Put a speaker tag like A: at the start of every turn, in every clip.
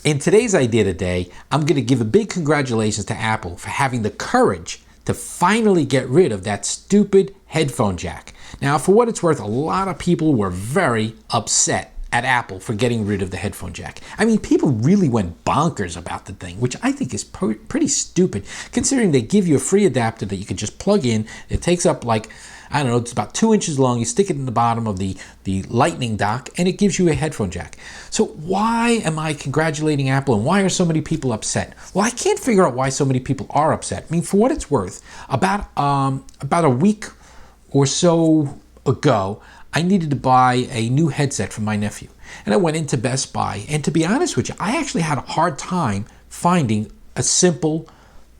A: In today's idea today, I'm going to give a big congratulations to Apple for having the courage to finally get rid of that stupid headphone jack. Now, for what it's worth, a lot of people were very upset at Apple for getting rid of the headphone jack. I mean, people really went bonkers about the thing, which I think is pretty stupid, considering they give you a free adapter that you can just plug in. It takes up like, I don't know, it's about 2 inches long. You stick it in the bottom of the lightning dock and it gives you a headphone jack. So why am I congratulating Apple and why are so many people upset? Well, I can't figure out why so many people are upset. I mean, for what it's worth, about a week or so ago, I needed to buy a new headset for my nephew. And I went into Best Buy, and to be honest with you, I actually had a hard time finding a simple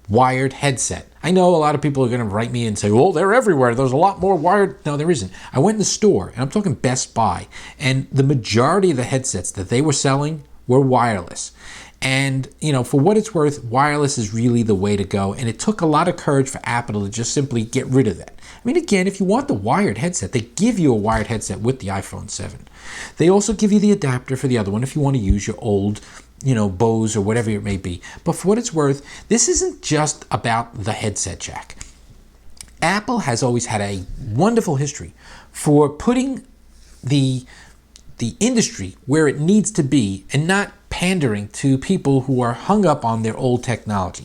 A: wired headset. I know a lot of people are going to write me and say, well, they're everywhere. There's a lot more wired. No, there isn't. I went in the store, and I'm talking Best Buy, and the majority of the headsets that they were selling were wireless. And, you know, for what it's worth, wireless is really the way to go. And it took a lot of courage for Apple to just simply get rid of that. I mean, again, if you want the wired headset, they give you a wired headset with the iPhone 7. They also give you the adapter for the other one if you want to use your old, you know, Bose or whatever it may be. But for what it's worth, this isn't just about the headset jack. Apple has always had a wonderful history for putting the industry where it needs to be and not pandering to people who are hung up on their old technology.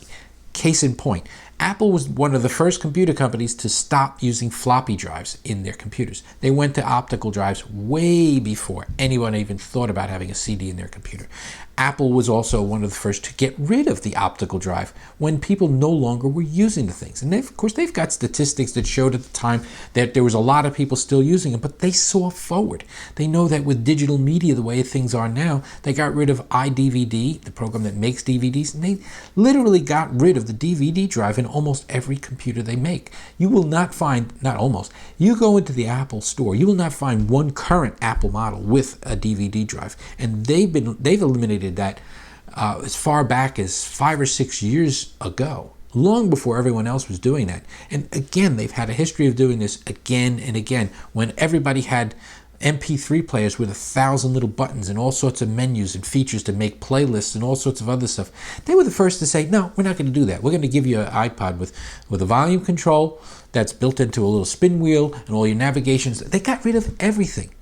A: Case in point, Apple was one of the first computer companies to stop using floppy drives in their computers. They went to optical drives way before anyone even thought about having a CD in their computer. Apple was also one of the first to get rid of the optical drive when people no longer were using the things. And of course, they've got statistics that showed at the time that there was a lot of people still using them, but they saw forward. They know that with digital media, the way things are now, they got rid of iDVD, the program that makes DVDs, and they literally got rid of the DVD drive in almost every computer they make. You will not find, not almost, you go into the Apple store, you will not find one current Apple model with a DVD drive. And they've eliminated that as far back as 5 or 6 years ago, long before everyone else was doing that. And again, they've had a history of doing this again and again. When everybody had MP3 players with 1,000 little buttons and all sorts of menus and features to make playlists and all sorts of other stuff, they were the first to say, no, we're not going to do that. We're going to give you an iPod with a volume control that's built into a little spin wheel and all your navigations. They got rid of everything.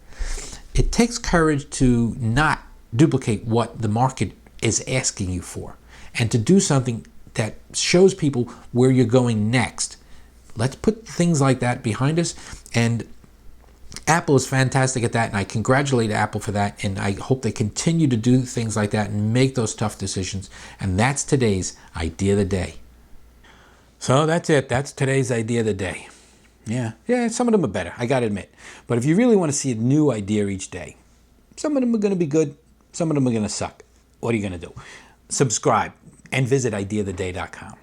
A: It takes courage to not duplicate what the market is asking you for and to do something that shows people where you're going next. Let's put things like that behind us, and Apple is fantastic at that, and I congratulate Apple for that, and I hope they continue to do things like that and make those tough decisions. And that's today's idea of the day. So that's it. That's today's idea of the day. Yeah, some of them are better, I gotta admit. But if you really want to see a new idea each day, some of them are going to be good, some of them are going to suck. What are you going to do? Subscribe and visit ideaoftheday.com.